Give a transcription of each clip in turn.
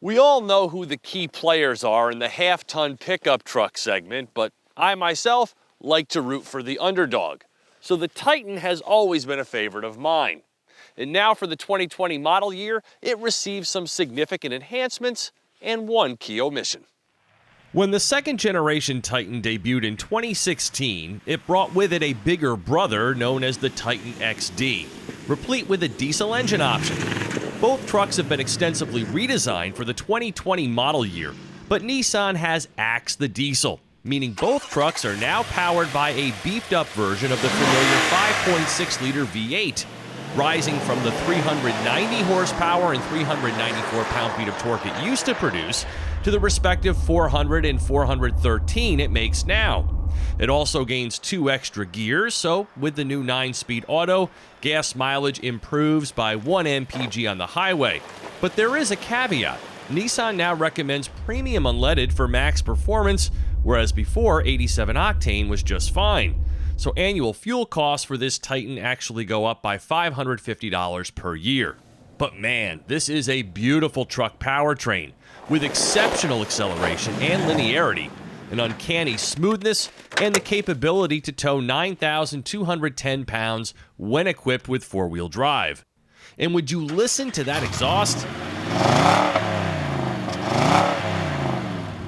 We all know who the key players are in the half-ton pickup truck segment, but I myself like to root for the underdog. So the Titan has always been a favorite of mine. And now for the 2020 model year, it received some significant enhancements and one key omission. When the second generation Titan debuted in 2016, it brought with it a bigger brother known as the Titan XD, replete with a diesel engine option. Both trucks have been extensively redesigned for the 2020 model year, but Nissan has axed the diesel, meaning both trucks are now powered by a beefed-up version of the familiar 5.6-liter V8, rising from the 390 horsepower and 394 pound-feet of torque it used to produce to the respective 400 and 413 it makes now. It also gains 2 extra gears, so with the new 9-speed auto, gas mileage improves by 1 mpg on the highway. But there is a caveat. Nissan now recommends premium unleaded for max performance, whereas before 87 octane was just fine. So annual fuel costs for this Titan actually go up by $550 per year. But man, this is a beautiful truck powertrain with exceptional acceleration and linearity, an uncanny smoothness, and the capability to tow 9,210 pounds when equipped with four-wheel drive. And would you listen to that exhaust?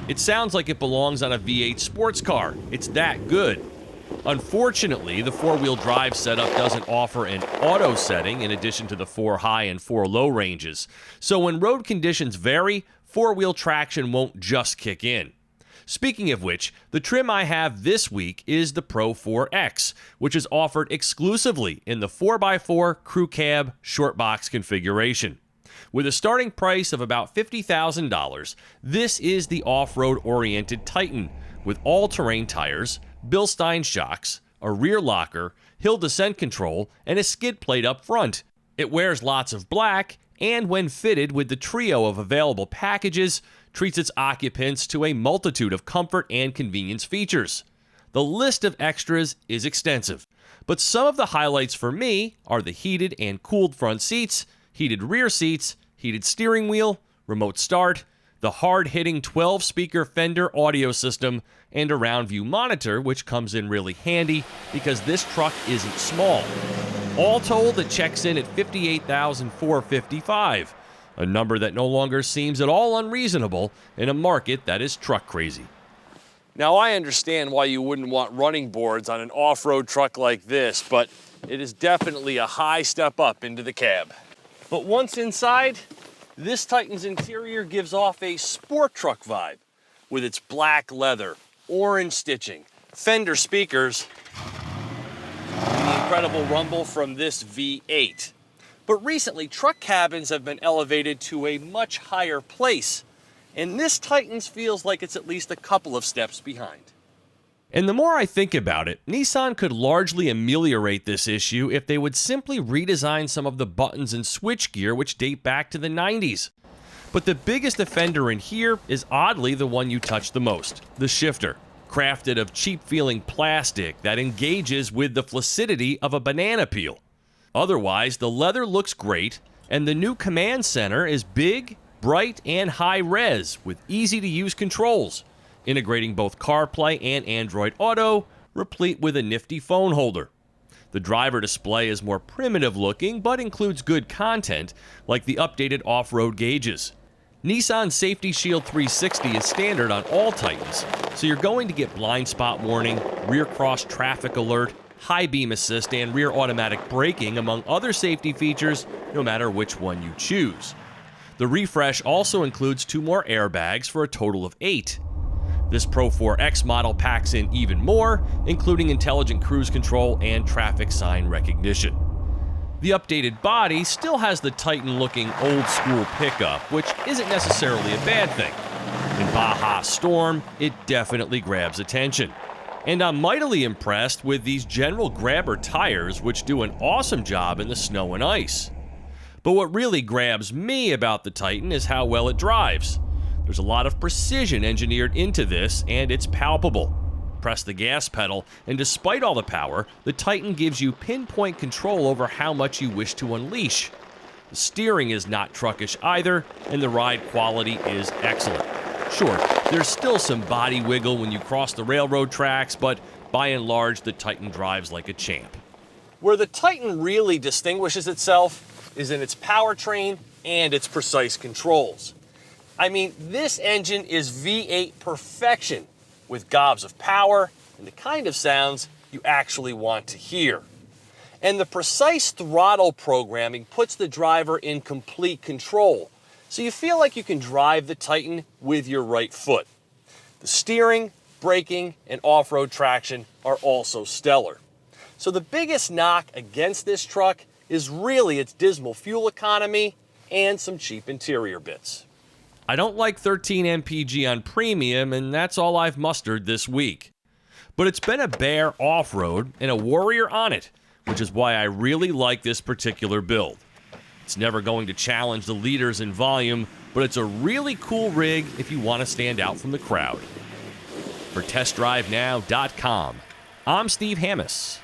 It sounds like it belongs on a V8 sports car. It's that good. Unfortunately, the four-wheel drive setup doesn't offer an auto setting in addition to the 4 high and 4 low ranges. So when road conditions vary, four-wheel traction won't just kick in. Speaking of which, the trim I have this week is the Pro 4X, which is offered exclusively in the 4x4 crew cab short box configuration. With a starting price of about $50,000, this is the off-road oriented Titan with all-terrain tires, Bilstein shocks, a rear locker, hill descent control, and a skid plate up front. It wears lots of black, and when fitted with the trio of available packages, treats its occupants to a multitude of comfort and convenience features. The list of extras is extensive, but some of the highlights for me are the heated and cooled front seats, heated rear seats, heated steering wheel, remote start, the hard-hitting 12-speaker Fender audio system, and a round view monitor, which comes in really handy because this truck isn't small. All told, it checks in at $58,455, a number that no longer seems at all unreasonable in a market that is truck crazy. Now, I understand why you wouldn't want running boards on an off-road truck like this, but it is definitely a high step up into the cab. But once inside, this Titan's interior gives off a sport truck vibe with its black leather, orange stitching, Fender speakers, and the incredible rumble from this V8. But recently, truck cabins have been elevated to a much higher place, and this Titan's feels like it's at least a couple of steps behind. And the more I think about it, Nissan could largely ameliorate this issue if they would simply redesign some of the buttons and switchgear which date back to the 90s. But the biggest offender in here is oddly the one you touch the most, the shifter, crafted of cheap-feeling plastic that engages with the flaccidity of a banana peel. Otherwise, the leather looks great, and the new command center is big, bright, and high-res with easy-to-use controls, integrating both CarPlay and Android Auto, replete with a nifty phone holder. The driver display is more primitive looking, but includes good content, like the updated off-road gauges. Nissan Safety Shield 360 is standard on all Titans, so you're going to get blind spot warning, rear cross traffic alert, high beam assist, and rear automatic braking, among other safety features, no matter which one you choose. The refresh also includes 2 more airbags for a total of 8. This Pro 4X model packs in even more, including intelligent cruise control and traffic sign recognition. The updated body still has the Titan-looking old-school pickup, which isn't necessarily a bad thing. In Baja Storm, it definitely grabs attention. And I'm mightily impressed with these general grabber tires, which do an awesome job in the snow and ice. But what really grabs me about the Titan is how well it drives. There's a lot of precision engineered into this, and it's palpable. Press the gas pedal, and despite all the power, the Titan gives you pinpoint control over how much you wish to unleash. The steering is not truckish either, and the ride quality is excellent. Sure, there's still some body wiggle when you cross the railroad tracks, but by and large, the Titan drives like a champ. Where the Titan really distinguishes itself is in its powertrain and its precise controls. I mean, this engine is V8 perfection with gobs of power and the kind of sounds you actually want to hear. And the precise throttle programming puts the driver in complete control, so you feel like you can drive the Titan with your right foot. The steering, braking, and off-road traction are also stellar. So the biggest knock against this truck is really its dismal fuel economy and some cheap interior bits. I don't like 13 mpg on premium, and that's all I've mustered this week. But it's been a bear off-road and a warrior on it, which is why I really like this particular build. It's never going to challenge the leaders in volume, but it's a really cool rig if you want to stand out from the crowd. For TestDriveNow.com, I'm Steve Hammis.